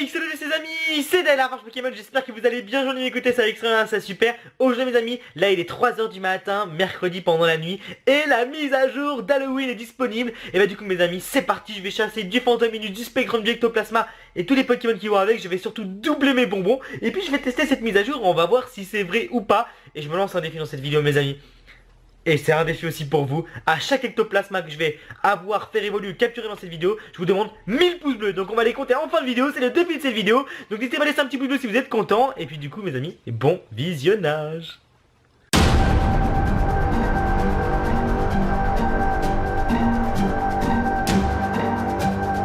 Hey, salut les amis, c'est Dale, Pokémon, j'espère que vous allez bien, j'en ai écouté ça extrêmement, ça super. Aujourd'hui mes amis, là il est 3 h du matin, mercredi pendant la nuit, et la mise à jour d'Halloween est disponible. Et bah du coup mes amis, c'est parti, je vais chasser du Fantominus, du Spectrum, du Ectoplasma, et tous les Pokémon qui vont avec. Je vais surtout doubler mes bonbons, et puis je vais tester cette mise à jour, on va voir si c'est vrai ou pas. Et je me lance un défi dans cette vidéo mes amis. Et c'est un défi aussi pour vous. À chaque ectoplasma que je vais avoir, faire évoluer, capturer dans cette vidéo, je vous demande 1000 pouces bleus. Donc on va les compter en fin de vidéo, c'est le défi de cette vidéo. Donc n'hésitez pas à laisser un petit pouce bleu si vous êtes content. Et puis du coup mes amis, bon visionnage.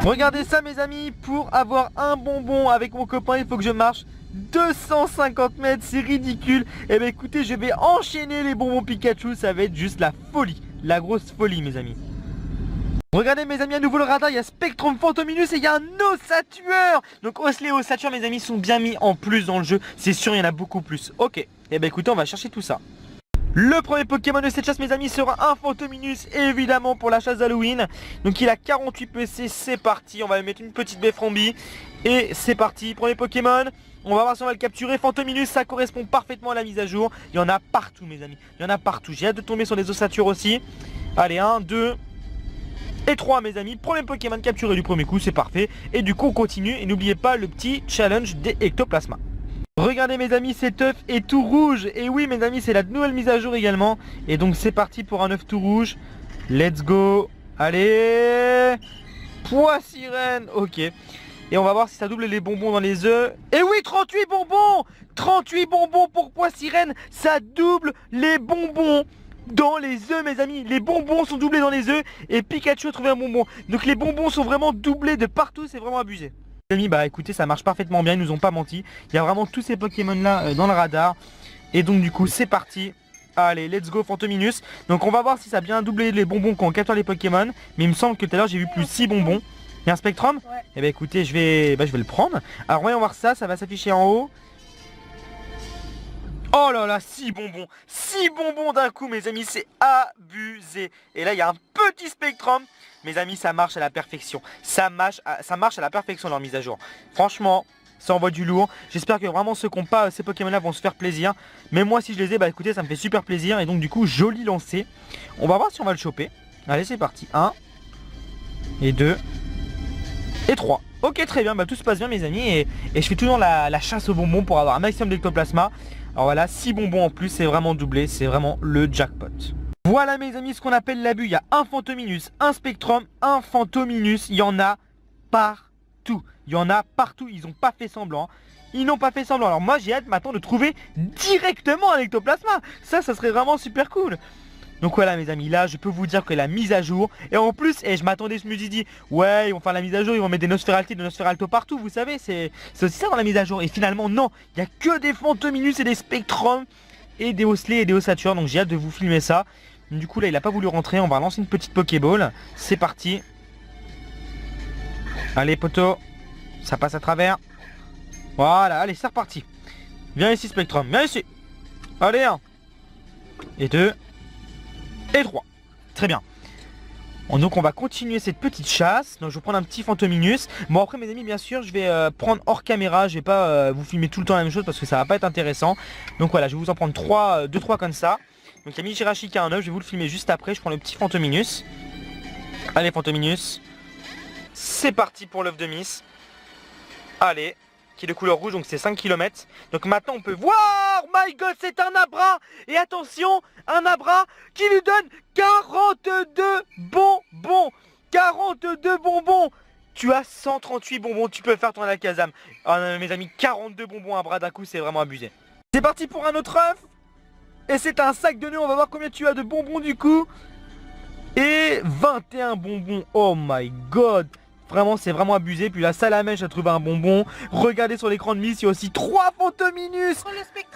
Regardez ça mes amis, pour avoir un bonbon avec mon copain, il faut que je marche 250 mètres, c'est ridicule. Et bah écoutez, je vais enchaîner les bonbons Pikachu, ça va être juste la folie, la grosse folie mes amis. Regardez mes amis, à nouveau le radar, il y a Spectrum, Fantominus et il y a un Ossatueur. Donc Osley et Ossatueur mes amis sont bien mis en plus dans le jeu, c'est sûr il y en a beaucoup plus. Ok, et bah écoutez, on va chercher tout ça. Le premier Pokémon de cette chasse mes amis sera un Fantominus, évidemment pour la chasse d'Halloween. Donc il a 48 PC, c'est parti, on va lui mettre une petite Beffrombi. Et c'est parti, premier Pokémon. On va voir si on va le capturer. Fantominus, ça correspond parfaitement à la mise à jour. Il y en a partout mes amis, il y en a partout. J'ai hâte de tomber sur les Ossatueurs aussi. Allez, 1, 2 et 3 mes amis. Premier Pokémon capturé du premier coup, c'est parfait. Et du coup on continue, et n'oubliez pas le petit challenge des ectoplasmas. Regardez mes amis, cet œuf est tout rouge. Et oui mes amis, c'est la nouvelle mise à jour également. Et donc c'est parti pour un œuf tout rouge. Let's go. Allez, poids sirène. Ok. Et on va voir si ça double les bonbons dans les œufs. Et oui, 38 bonbons. 38 bonbons pour poids sirène. Ça double les bonbons dans les œufs mes amis. Les bonbons sont doublés dans les œufs. Et Pikachu a trouvé un bonbon. Donc les bonbons sont vraiment doublés de partout. C'est vraiment abusé. Les amis, bah écoutez, ça marche parfaitement bien, ils nous ont pas menti. Il y a vraiment tous ces Pokémon là dans le radar. Et donc du coup c'est parti. Allez, let's go Fantominus. Donc on va voir si ça a bien doublé les bonbons quand on capture les Pokémon. Mais il me semble que tout à l'heure j'ai vu plus 6 bonbons. Il y a un Spectrum. Ouais. Et bah écoutez, je vais le prendre. Alors voyons voir ça, ça va s'afficher en haut. Oh là là, 6 bonbons. 6 bonbons d'un coup mes amis, c'est abusé. Et là il y a un petit Spectrum. Mes amis, ça marche à la perfection. Ça marche à la perfection leur mise à jour. Franchement, ça envoie du lourd. J'espère que vraiment ceux qui n'ont pas ces Pokémon là vont se faire plaisir. Mais moi si je les ai, bah écoutez, ça me fait super plaisir. Et donc du coup, joli lancé. On va voir si on va le choper. Allez, c'est parti. 1 et 2 et 3. Ok, très bien, bah tout se passe bien mes amis. Et je fais toujours la chasse aux bonbons pour avoir un maximum d'ectoplasma. Alors voilà, 6 bonbons en plus, c'est vraiment doublé. C'est vraiment le jackpot. Voilà mes amis ce qu'on appelle l'abus. Il y a un Fantominus, un Spectrum, un Fantominus. Il y en a partout. Il y en a partout. Ils n'ont pas fait semblant. Ils n'ont pas fait semblant. Alors moi j'ai hâte maintenant de trouver directement un ectoplasma. Ça serait vraiment super cool. Donc voilà mes amis, là je peux vous dire que la mise à jour. Et en plus, je m'attendais, je me suis dit ouais ils vont faire la mise à jour, ils vont mettre des Nosferalti, des Nosferalto partout. Vous savez, c'est aussi ça dans la mise à jour. Et finalement non, il n'y a que des Fantominus et des Spectrum et des Osley et des Ossatueurs. Donc j'ai hâte de vous filmer ça. Du coup là il a pas voulu rentrer, on va lancer une petite Pokéball. C'est parti. Allez poteau, ça passe à travers. Voilà, allez c'est reparti. Viens ici Spectrum, viens ici. Allez 1 et 2 et 3. Très bien. Donc on va continuer cette petite chasse. Donc je vais prendre un petit Fantominus. Bon après mes amis bien sûr je vais prendre hors caméra. Je vais pas vous filmer tout le temps la même chose parce que ça va pas être intéressant. Donc voilà, je vais vous en prendre 2-3 comme ça. Donc il y a Mishirashi qui a un œuf, je vais vous le filmer juste après. Je prends le petit Fantominus. Allez Fantominus. C'est parti pour l'œuf de Miss. Allez, qui est de couleur rouge, donc c'est 5 km. Donc maintenant on peut voir. Oh my god, c'est un Abra. Et attention, un Abra qui lui donne 42 bonbons. 42 bonbons. Tu as 138 bonbons, tu peux faire ton Alakazam. Oh non, mes amis, 42 bonbons Abra d'un coup, c'est vraiment abusé. C'est parti pour un autre œuf. Et c'est un sac de nœuds, on va voir combien tu as de bonbons du coup. Et 21 bonbons, oh my god. Vraiment c'est vraiment abusé. Puis la Salamèche a trouvé un bonbon. Regardez sur l'écran de Miss, il y a aussi 3 Fantominus.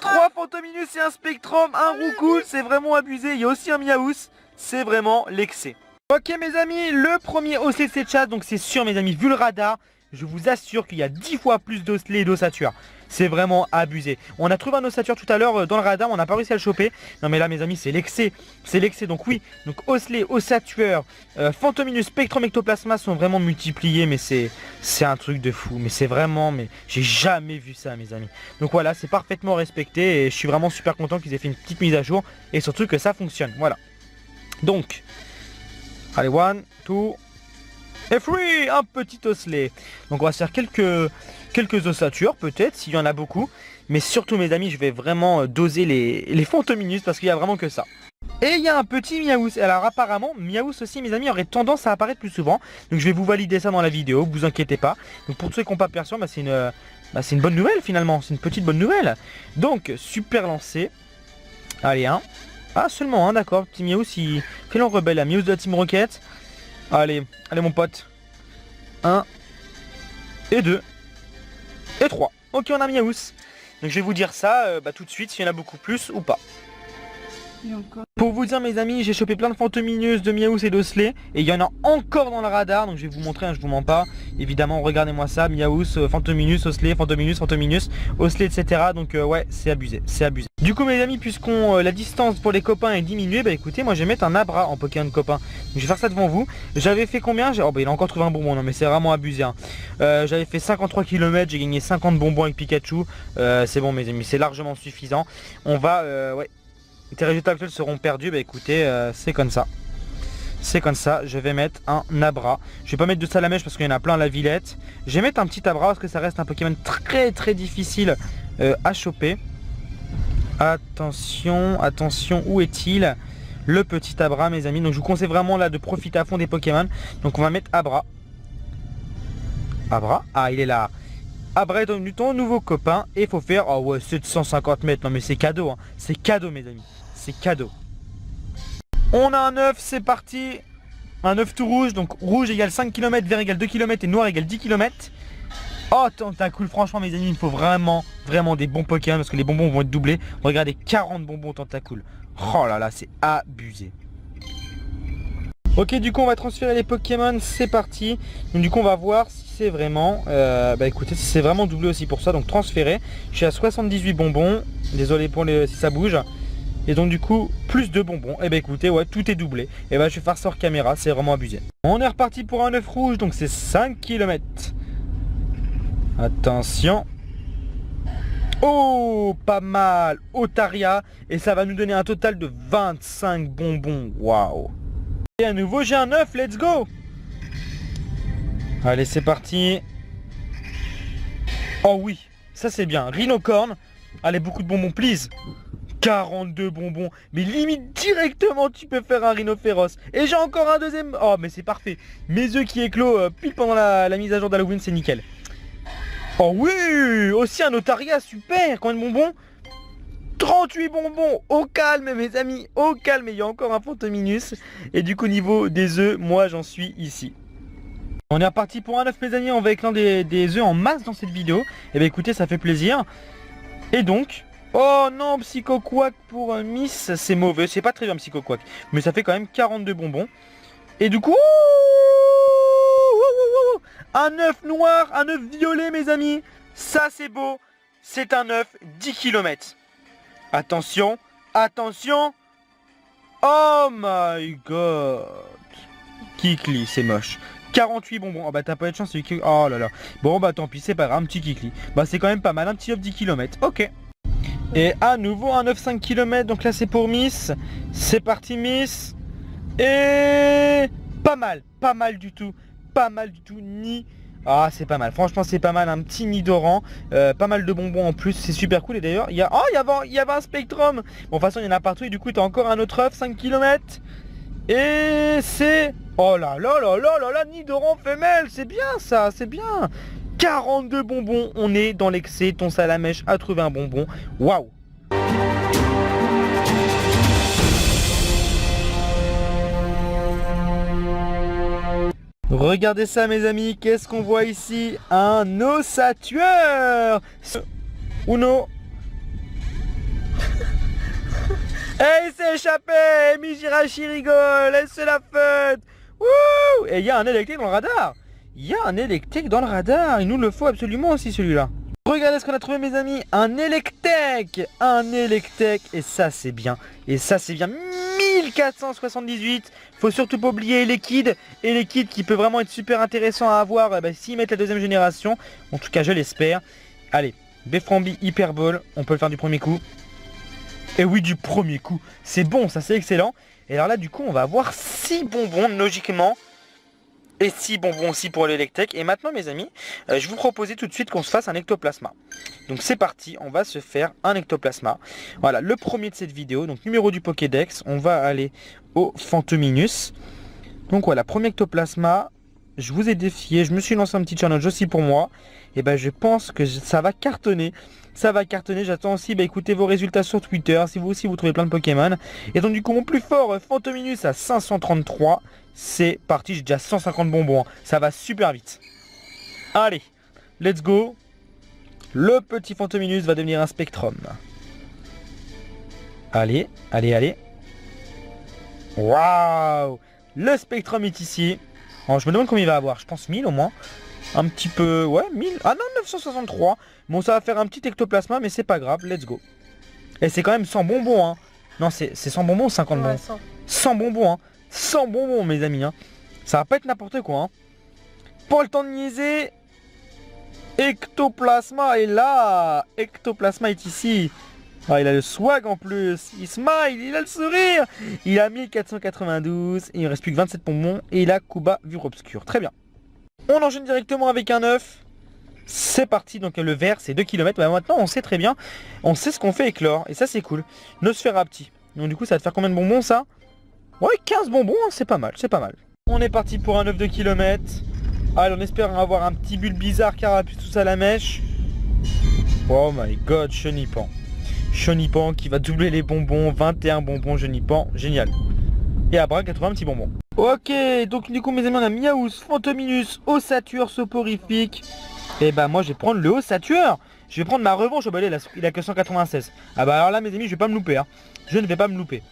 3 Fantominus et un Spectrum, un Roucoule, c'est vraiment abusé. Il y a aussi un Miaous, c'est vraiment l'excès. Ok mes amis, le premier OC de cette chasse, donc c'est sûr mes amis, vu le radar, je vous assure qu'il y a 10 fois plus d'osselets et d'ossatures. C'est vraiment abusé. On a trouvé un ossature tout à l'heure dans le radar, on n'a pas réussi à le choper. Non mais là mes amis, c'est l'excès. C'est l'excès, donc oui. Donc osselets, ossatueurs, Phantominus, Spectrum, Ectoplasma sont vraiment multipliés. Mais c'est un truc de fou. Mais c'est vraiment, mais j'ai jamais vu ça mes amis. Donc voilà, c'est parfaitement respecté. Et je suis vraiment super content qu'ils aient fait une petite mise à jour. Et surtout que ça fonctionne, voilà. Donc, allez, 1, 2... et free, un petit osselet. Donc on va se faire quelques ossatures peut-être, s'il y en a beaucoup. Mais surtout mes amis, je vais vraiment doser les Phantominus parce qu'il n'y a vraiment que ça. Et il y a un petit Miaous. Alors apparemment, Miaous aussi mes amis aurait tendance à apparaître plus souvent. Donc je vais vous valider ça dans la vidéo, vous inquiétez pas. Donc pour tous ceux qui n'ont pas perçu, c'est une bonne nouvelle finalement. C'est une petite bonne nouvelle. Donc super lancé. Allez, un. Ah seulement un, d'accord. Petit Miaous, il fait l'en rebelle. La Miaous de la Team Rocket. Allez, allez mon pote. 1 et 2 et 3. Ok, on a Miaous. Donc je vais vous dire ça tout de suite s'il y en a beaucoup plus ou pas. Pour vous dire mes amis, j'ai chopé plein de Phantominus, de Miaous et d'osselets. Et il y en a encore dans le radar. Donc je vais vous montrer, hein, je vous mens pas. Évidemment, regardez-moi ça. Miaous, Phantominus, osselets, Phantominus, osselets, etc. Donc ouais, c'est abusé, c'est abusé. Du coup mes amis, puisqu'on la distance pour les copains est diminuée, bah écoutez, moi je vais mettre un Abra en Pokémon copain. Donc, je vais faire ça devant vous. J'avais fait combien? Oh bah il a encore trouvé un bonbon, non mais c'est vraiment abusé. Hein. J'avais fait 53 km, j'ai gagné 50 bonbons avec Pikachu. C'est bon mes amis, c'est largement suffisant. On va, ouais. Tes résultats actuels seront perdus, bah écoutez, c'est comme ça. C'est comme ça, je vais mettre un Abra. Je vais pas mettre de Salamèche parce qu'il y en a plein à la Villette. Je vais mettre un petit Abra parce que ça reste un Pokémon très difficile à choper. Attention, attention, où est-il? Le petit Abra mes amis. Donc je vous conseille vraiment là de profiter à fond des Pokémon. Donc on va mettre Abra. Abra, ah il est là. Abra est devenu ton nouveau copain. Et il faut faire, oh ouais 750 mètres. Non mais c'est cadeau, hein. C'est cadeau mes amis. C'est cadeau. On a un œuf, c'est parti. Un œuf tout rouge, donc rouge égale 5 km, vert égale 2 km et noir égale 10 km. Oh tentacule, franchement mes amis, il faut vraiment des bons Pokémon parce que les bonbons vont être doublés. Regardez, 40 bonbons tentacule. Oh là là, c'est abusé. Ok, du coup on va transférer les Pokémon, c'est parti. Donc du coup on va voir si c'est vraiment, bah écoutez, si c'est vraiment doublé aussi pour ça. Donc transférer, je suis à 78 bonbons. Désolé pour si ça bouge. Et donc du coup, plus de bonbons. Et bah écoutez, ouais, tout est doublé. Et bah je vais faire ça hors caméra, c'est vraiment abusé. On est reparti pour un œuf rouge, donc c'est 5 km. Attention. Oh, pas mal. Otaria. Et ça va nous donner un total de 25 bonbons. Waouh. Et à nouveau, j'ai un œuf, let's go. Allez, c'est parti. Oh oui, ça c'est bien. Rhinocorn. Allez, beaucoup de bonbons, please. 42 bonbons. Mais limite directement tu peux faire un rhinophéros. Et j'ai encore un deuxième. Oh mais c'est parfait. Mes œufs qui éclosent pile pendant la mise à jour d'Halloween, c'est nickel. Oh oui. Aussi un Otaria, super. Combien de bonbons? 38 bonbons. Au calme mes amis. Au calme. Il y a encore un Phantominus. Et du coup niveau des œufs, moi j'en suis ici. On est reparti pour un œuf mes amis. On va éclore des œufs en masse dans cette vidéo. Et bien écoutez, ça fait plaisir. Et donc... oh non, Psycho Quack pour un Miss, c'est mauvais, c'est pas très bien Psycho Quack. Mais ça fait quand même 42 bonbons. Et du coup, un œuf noir, un œuf violet mes amis. Ça c'est beau, c'est un œuf 10 km. Attention, attention. Oh my god. Kikli, c'est moche. 48 bonbons, oh bah t'as pas eu de chance, oh là là. Bon bah tant pis, c'est pas grave, un petit Kikli. Bah c'est quand même pas mal, un petit œuf 10 km, ok. Et à nouveau un 9-5 km, donc là c'est pour Miss. C'est parti Miss. Et pas mal du tout. Pas mal du tout, ni... ah c'est pas mal, franchement c'est pas mal, un petit Nidoran. Pas mal de bonbons en plus, c'est super cool. Et d'ailleurs, il y a... oh il y avait un Spectrum. Bon de toute façon il y en a partout et du coup t'as encore un autre œuf, 5 km. Et c'est... oh là là là là là là, Nidoran femelle, c'est bien ça, c'est bien. 42 bonbons, on est dans l'excès. Ton Salamèche a trouvé un bonbon. Waouh. Regardez ça mes amis, qu'est-ce qu'on voit ici? Un ossatueur. Uno. Et il s'est échappé. Mijirachi rigole, et c'est la fête. Wouh. Et il y a un électrique dans le radar. il y a un Electek dans le radar. Il nous le faut absolument aussi celui-là. Regardez ce qu'on a trouvé mes amis, un Electek, et ça c'est bien, 1478, faut surtout pas oublier les kits qui peut vraiment être super intéressant à avoir s'ils mettent la deuxième génération, en tout cas je l'espère. Allez, Beframbi Hyperball, on peut le faire du premier coup, et oui du premier coup, c'est bon, ça c'est excellent. Et alors là du coup on va avoir 6 bonbons logiquement. Et 6 bonbons aussi pour l'Electek. Et maintenant mes amis, je vous proposais tout de suite qu'on se fasse un ectoplasma. Donc c'est parti, on va se faire un ectoplasma. Voilà, le premier de cette vidéo. Donc numéro du Pokédex, on va aller au Phantominus. Donc voilà, premier ectoplasma. Je vous ai défié, je me suis lancé un petit challenge aussi pour moi. Et je pense que ça va cartonner. Ça va cartonner, j'attends aussi écoutez vos résultats sur Twitter, si vous aussi vous trouvez plein de Pokémon. Et donc du coup mon plus fort, Phantominus à 533. C'est parti, j'ai déjà 150 bonbons, ça va super vite. Allez, let's go. Le petit Phantominus va devenir un Spectrum. Allez, allez, allez. Waouh, le Spectrum est ici. Alors, je me demande combien il va avoir, je pense 1000 au moins. Un petit peu, ouais, 1000. Ah non, 963. Bon, ça va faire un petit ectoplasma, mais c'est pas grave, let's go. Et c'est quand même 100 bonbons, hein. Non, c'est 100 bonbons ou 50 bonbons 100 bonbons, hein. 100 bonbons, mes amis, hein. Ça va pas être n'importe quoi, hein. Pas le temps de niaiser. Ectoplasma est là. Ectoplasma est ici. Ah, il a le swag en plus. Il smile, il a le sourire. Il a 1492. Il ne reste plus que 27 bonbons. Et il a Kuba Vue Obscure. Très bien. On enchaîne directement avec un œuf. C'est parti, donc le vert c'est 2 km. Maintenant on sait très bien, on sait ce qu'on fait avec l'or. Et ça c'est cool. Nosferapti. Donc du coup ça va te faire combien de bonbons ça? Ouais, 15 bonbons, hein, c'est pas mal, c'est pas mal. On est parti pour un œuf de km. Allez, on espère avoir un petit bulle bizarre, carapuce, tout ça à la mèche. Oh my god, Chenipan. Chenipan qui va doubler les bonbons. 21 bonbons, Chenipan, génial. Et Abra 80 petits bonbons. Ok, donc du coup mes amis on a Miaous, Phantominus, Ossature, Soporifique. Et moi je vais prendre le Ossature. Je vais prendre ma revanche au balai, il a que 196. Ah alors là mes amis je vais pas me louper, hein. Je ne vais pas me louper.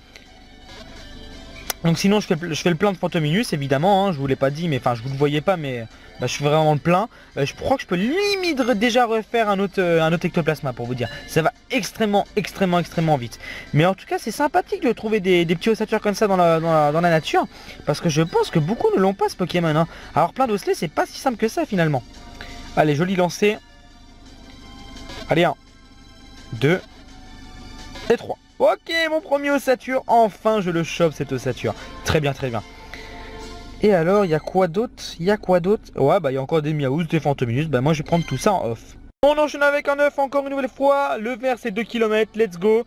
Donc sinon je fais le plein de Phantominus évidemment, hein. Je vous l'ai pas dit, mais enfin je vous le voyais pas, mais je suis vraiment le plein. Je crois que je peux limite déjà refaire un autre ectoplasma pour vous dire. Ça va extrêmement vite. Mais en tout cas c'est sympathique de trouver des petits ossatures comme ça dans la nature. Parce que je pense que beaucoup ne l'ont pas ce Pokémon, hein. Alors plein d'osselets c'est pas si simple que ça finalement. Allez, joli lancé. Allez, 1, 2 et 3. Ok, mon premier ossature. Enfin, je le chope cet ossature. Très bien, très bien. Et alors, il y a quoi d'autre? Ouais, il y a encore des Miaous, des Phantominus. Moi, je vais prendre tout ça en off. On enchaîne avec un œuf encore une nouvelle fois. Le vert, c'est 2 km. Let's go.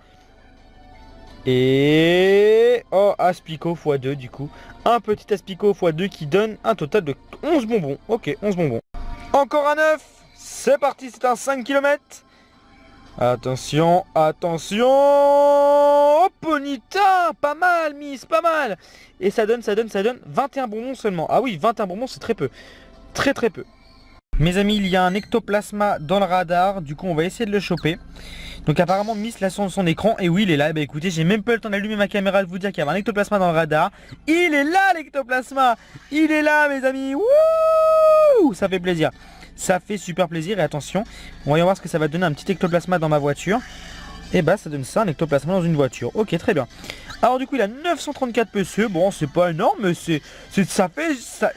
Et... oh, Aspico x2 du coup. Un petit Aspico x2 qui donne un total de 11 bonbons. Ok, 11 bonbons. Encore un œuf. C'est parti, c'est un 5 km. Attention, attention. Oh, Ponyta. Pas mal, Miss, pas mal. Et ça donne 21 bonbons seulement. Ah oui, 21 bonbons, c'est très peu. Très peu. Mes amis, il y a un ectoplasma dans le radar. Du coup, on va essayer de le choper. Donc apparemment, Miss l'a sur son écran. Et oui, il est là. Écoutez, j'ai même pas eu le temps d'allumer ma caméra de vous dire qu'il y avait un ectoplasma dans le radar. Il est là, l'ectoplasma. Il est là, mes amis. Wouh, ça fait plaisir. Ça fait super plaisir. Et attention, on va voir ce que ça va donner un petit ectoplasma dans ma voiture. Et ça donne ça, un ectoplasma dans une voiture. Ok, très bien. Alors du coup, il a 934 PCE. Bon, c'est pas énorme, mais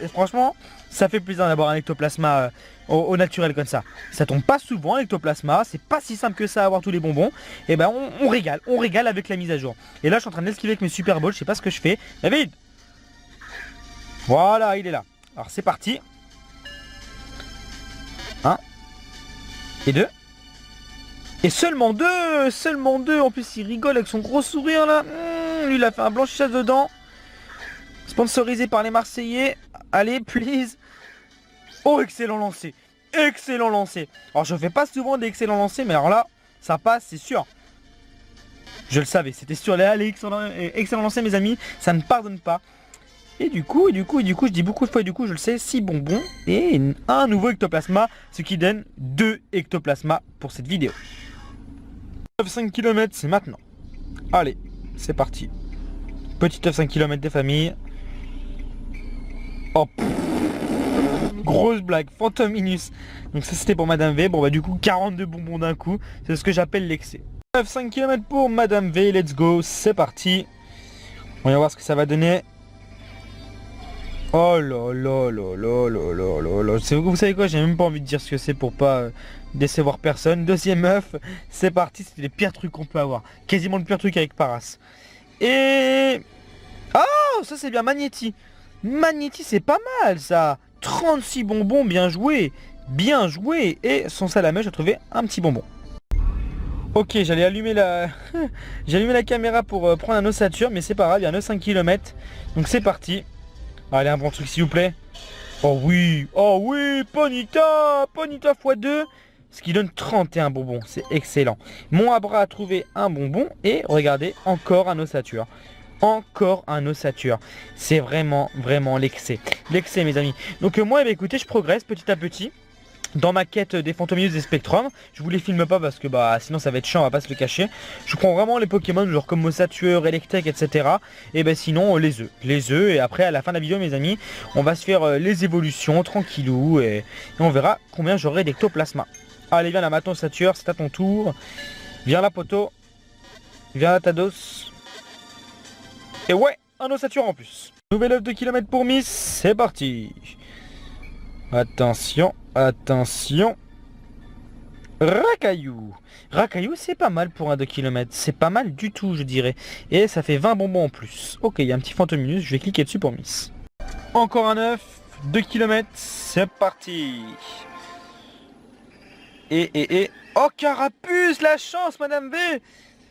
franchement, ça fait plaisir d'avoir un ectoplasma au naturel comme ça. Ça tombe pas souvent, l'ectoplasma. C'est pas si simple que ça à avoir tous les bonbons. Et on régale avec la mise à jour. Et là, je suis en train d'esquiver avec mes Super Balls. Je sais pas ce que je fais. David. Voilà, il est là. Alors c'est parti. 1 et 2. Et seulement deux. En plus il rigole avec son gros sourire là. Lui il a fait un blanchissage dedans. Sponsorisé par les Marseillais. Allez, please. Oh, excellent lancé. Excellent lancé. Alors je fais pas souvent des excellents lancers, mais alors là, ça passe, c'est sûr. Je le savais, c'était sûr. Les excellent lancé mes amis, ça ne pardonne pas. Et du coup, je dis beaucoup de fois, je le sais, 6 bonbons et un nouveau ectoplasma, ce qui donne 2 ectoplasmas pour cette vidéo. 5 km, c'est maintenant. Allez, c'est parti. Petit œuf 5 km des familles. Oh, Grosse blague, Fantominus. Donc ça c'était pour Madame V. Bon bah du coup 42 bonbons d'un coup. C'est ce que j'appelle l'excès. 5 km pour Madame V, let's go, c'est parti. On va voir ce que ça va donner. Oh là là là là là là là là. Vous savez quoi, j'ai même pas envie de dire ce que c'est pour pas décevoir personne. Deuxième œuf, c'est parti, c'est les pires trucs qu'on peut avoir. Quasiment le pire truc avec Paras. Et... oh, ça c'est bien, Magnéti. Magnéti c'est pas mal ça. 36 bonbons, bien joué. Bien joué. Et sans salamèche, j'ai trouvé un petit bonbon. Ok, j'allais allumer la... j'ai allumé la caméra pour prendre un ossature, mais c'est pas grave, il y a 9,5 km. Donc c'est parti. Allez, un bon truc s'il vous plaît. Oh oui, Ponyta x2. Ce qui donne 31 bonbons, c'est excellent. Mon Abra a trouvé un bonbon et regardez, encore un ossature. Encore un ossature. C'est vraiment l'excès. L'excès mes amis. Donc moi, eh bien, écoutez, je progresse petit à petit. Dans ma quête des Fantominus des Spectrum, je vous les filme pas parce que bah sinon ça va être chiant, on va pas se le cacher. Je prends vraiment les Pokémon genre comme Ossature, Electek, etc. Et ben sinon les œufs et après à la fin de la vidéo mes amis, on va se faire les évolutions tranquillou et on verra combien j'aurai d'ectoplasma. Allez viens là maintenant Ossature, c'est à ton tour. Viens là poto. Viens là Tados. Et ouais, un Ossature en plus. Nouvel œuf de kilomètre pour Miss, c'est parti. Attention, attention. Racaillou. Racaillou, c'est pas mal pour un 2 km. C'est pas mal du tout, je dirais. Et ça fait 20 bonbons en plus. Ok, il y a un petit Fantominus. Je vais cliquer dessus pour Miss. Encore un œuf. 2 km. C'est parti. Et... oh, Carapuce, la chance, Madame V.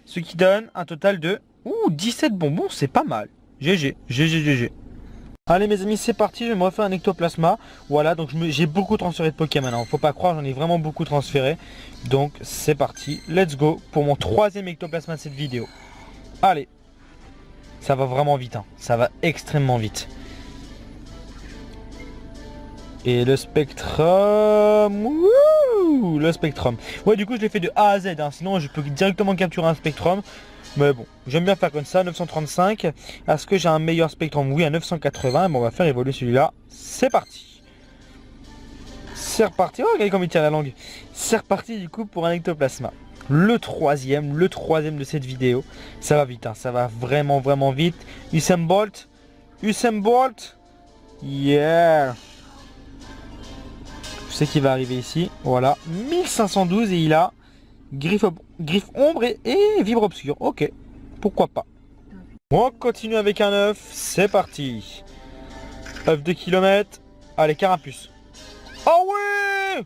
Ce qui donne un total de... ouh, 17 bonbons, c'est pas mal. GG, GG, GG. Allez mes amis, c'est parti, je vais me refaire un ectoplasma. Voilà, donc j'ai beaucoup transféré de Pokémon maintenant. Faut pas croire, j'en ai vraiment beaucoup transféré. Donc c'est parti, let's go pour mon 3e ectoplasma de cette vidéo. Allez, ça va vraiment vite, hein. Ça va extrêmement vite. Et le Spectrum, wouh, le Spectrum. Ouais, du coup je l'ai fait de A à Z, hein. Sinon je peux directement capturer un Spectrum. Mais bon, j'aime bien faire comme ça, 935. Est-ce que j'ai un meilleur Spectrum? Oui, à 980. Bon, on va faire évoluer celui-là. C'est parti. C'est reparti. Oh, regardez comme il tient la langue. C'est reparti du coup pour un ectoplasma. Le troisième de cette vidéo. Ça va vite, hein, ça va vraiment vite. Usain Bolt. Yeah. Je sais qu'il va arriver ici. Voilà, 1512 et il a... griffe ombre et vibre obscur. Ok, pourquoi pas. On continue avec un œuf. C'est parti. œuf de kilomètre. Allez, Carapuce. Oh ouais,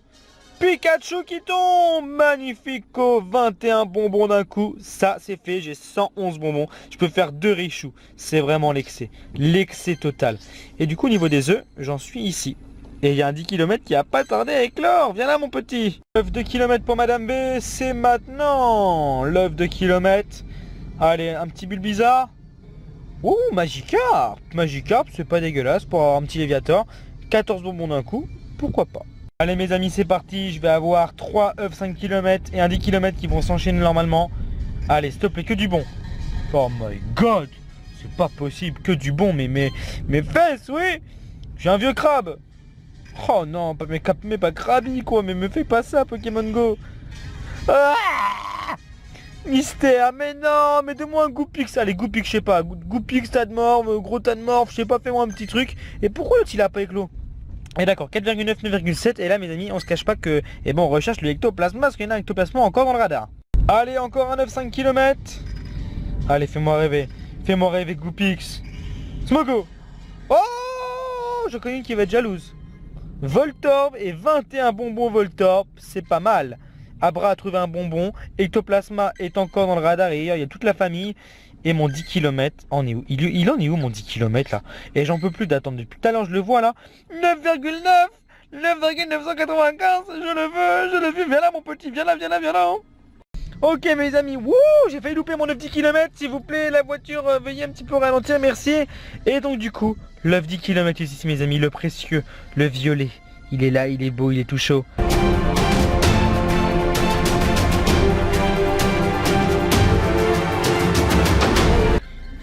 Pikachu qui tombe. Magnifico. 21 bonbons d'un coup. Ça c'est fait. J'ai 111 bonbons. Je peux faire 2 Richoux. C'est vraiment l'excès. L'excès total. Et du coup au niveau des œufs, j'en suis ici. Et il y a un 10 km qui a pas tardé à éclore. Viens là mon petit. L'œuf de kilomètre pour Madame B, c'est maintenant. L'œuf de kilomètre. Allez, un petit Bulbizarre. Oh, Magikarp. Magikarp, c'est pas dégueulasse pour avoir un petit Léviator. 14 bonbons d'un coup, pourquoi pas. Allez mes amis, c'est parti. Je vais avoir 3 œufs 5 km et un 10 km qui vont s'enchaîner normalement. Allez, s'il te plaît, que du bon. Oh my god. C'est pas possible, que du bon. Mais mes fesses, oui. J'ai un vieux crabe. Oh non, mais pas Krabi quoi, mais me fais pas ça Pokémon Go. Ah, Mystère, mais non, mais donne-moi un Goupix. Allez, Goupix, je sais pas, Goupix, Tadmorph, gros Tadmorph, je sais pas, fais-moi un petit truc. Et pourquoi l'autre il a pas éclos? Et d'accord, 4,9, 9,7, et là mes amis, on se cache pas que, et bon, on recherche le ectoplasma, parce qu'il y en a un ectoplasma encore dans le radar. Allez, encore un 9,5 km. Allez, fais-moi rêver Goupix. Smogo. Oh, je connais une qui va être jalouse. Voltorb et 21 bonbons Voltorb, c'est pas mal. Abra a trouvé un bonbon, Ectoplasma est encore dans le radar et il y a toute la famille. Et mon 10 km en est où? Il en est où mon 10 km là? Et j'en peux plus d'attendre depuis tout à l'heure, je le vois là. 9,9, 9,995, je le veux, viens là mon petit, viens là. Hein. Ok mes amis, wouh, j'ai failli louper mon 9 10 km, s'il vous plaît, la voiture, veuillez un petit peu ralentir, merci. Et donc du coup, l'œuf 10 km ici mes amis, le précieux, le violet, il est là, il est beau, il est tout chaud.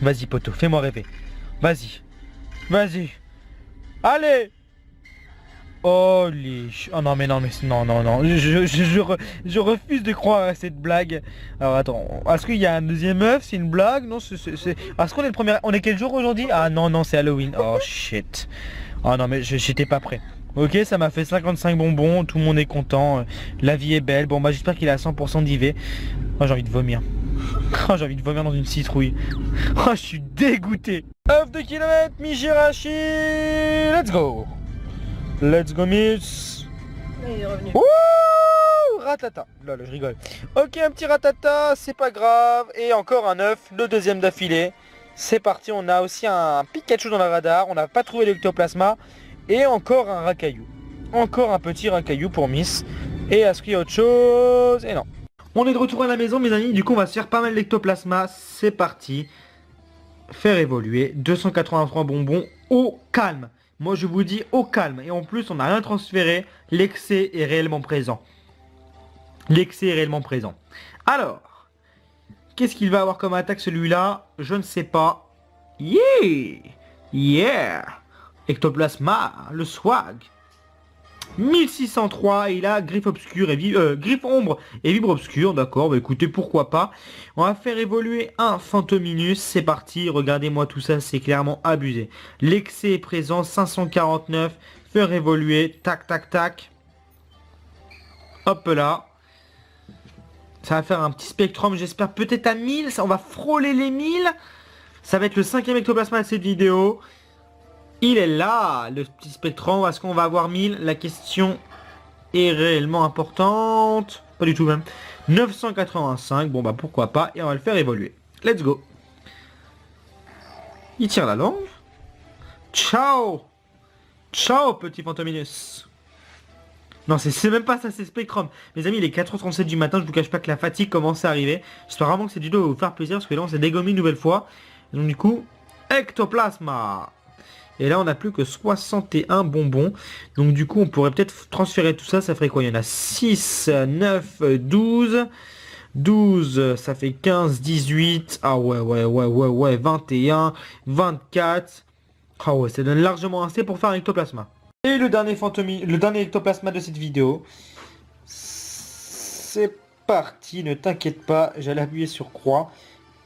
Vas-y poto, fais-moi rêver, vas-y, allez. Oh les... Oh non mais non mais non non non. Je refuse de croire à cette blague. Alors attends, est-ce qu'il y a un deuxième œuf? C'est une blague? Non c'est... Est-ce qu'on est le premier... On est quel jour aujourd'hui? Ah non non c'est Halloween. Oh shit. Oh non mais j'étais pas prêt. Ok, ça m'a fait 55 bonbons, tout le monde est content, la vie est belle. Bon bah j'espère qu'il est à 100% d'IV. Oh j'ai envie de vomir. Oh j'ai envie de vomir dans une citrouille. Oh je suis dégoûté. œuf de kilomètre, Mijirachi. Let's go. Let's go miss. Il est revenu. Wouh, ratata. Lol, je rigole. Ok, un petit ratata, c'est pas grave. Et encore un œuf, le deuxième d'affilée. C'est parti, on a aussi un Pikachu dans le radar. On n'a pas trouvé l'ectoplasma. Et encore un racaillou. Encore un petit racaillou pour Miss. Et est-ce qu'il y a autre chose? Et non. On est de retour à la maison mes amis. Du coup on va se faire pas mal d'ectoplasma. C'est parti. Faire évoluer 283 bonbons au calme. Moi je vous dis au calme. Et en plus on n'a rien transféré. L'excès est réellement présent. L'excès est réellement présent. Alors. Qu'est-ce qu'il va avoir comme attaque celui-là? Je ne sais pas. Yeah. Yeah. Ectoplasma, le swag. 1603, il a griffe obscure et griffe ombre et vibre obscure, d'accord, bah écoutez, pourquoi pas. On va faire évoluer un Phantominus, c'est parti, regardez-moi tout ça, c'est clairement abusé. L'excès est présent, 549, faire évoluer, tac, tac, tac. Hop là. Ça va faire un petit spectrum, j'espère peut-être à 1000, ça, on va frôler les 1000. Ça va être le 5e ectoplasma de cette vidéo. Il est là, le petit spectrum. Est-ce qu'on va avoir 1000? La question est réellement importante. Pas du tout même. 985, bon bah pourquoi pas. Et on va le faire évoluer. Let's go. Il tire la langue. Ciao. Ciao petit Phantominus. Non c'est même pas ça, c'est Spectrum. Mes amis il est 4h37 du matin, je vous cache pas que la fatigue commence à arriver. J'espère vraiment que cette vidéo va vous faire plaisir parce que là on s'est dégommé une nouvelle fois. Et donc du coup, ectoplasma. Et là on n'a plus que 61 bonbons. Donc du coup on pourrait peut-être transférer tout ça. Ça ferait quoi? Il y en a 6, 9, 12. 12, ça fait 15, 18. Ah ouais, 21, 24. Ah ouais, ça donne largement assez pour faire un ectoplasma. Et le dernier ectoplasma de cette vidéo. C'est parti, ne t'inquiète pas. J'allais appuyer sur croix.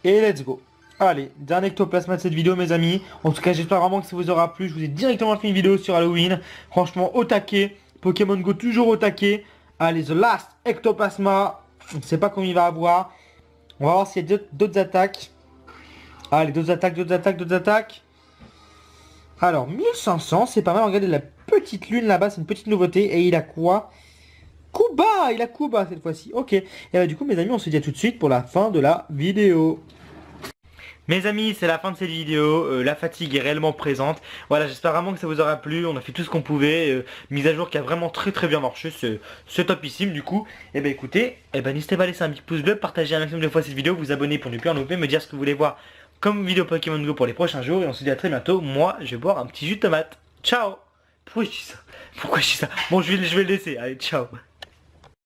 Et let's go. Allez, dernier ectoplasma de cette vidéo mes amis. En tout cas j'espère vraiment que ça vous aura plu. Je vous ai directement fait une vidéo sur Halloween. Franchement au taquet. Pokémon Go toujours au taquet. Allez, the last ectoplasma. On ne sait pas combien il va avoir. On va voir s'il y a d'autres attaques. Allez, d'autres attaques. Alors 1500, c'est pas mal. Regardez la petite lune là-bas, c'est une petite nouveauté. Et il a quoi? Kuba. Il a Kuba cette fois-ci. Ok. Et bah, du coup mes amis on se dit à tout de suite pour la fin de la vidéo. Mes amis, c'est la fin de cette vidéo, la fatigue est réellement présente. Voilà, j'espère vraiment que ça vous aura plu, on a fait tout ce qu'on pouvait, mise à jour qui a vraiment très bien marché, c'est topissime du coup. Et bah écoutez, n'hésitez pas à laisser un petit pouce bleu, partager un maximum de fois cette vidéo, vous abonner pour ne plus en louper, me dire ce que vous voulez voir comme vidéo Pokémon Go pour les prochains jours. Et on se dit à très bientôt, moi je vais boire un petit jus de tomate. Ciao. Pourquoi je dis ça? Bon, je vais le laisser, allez, ciao.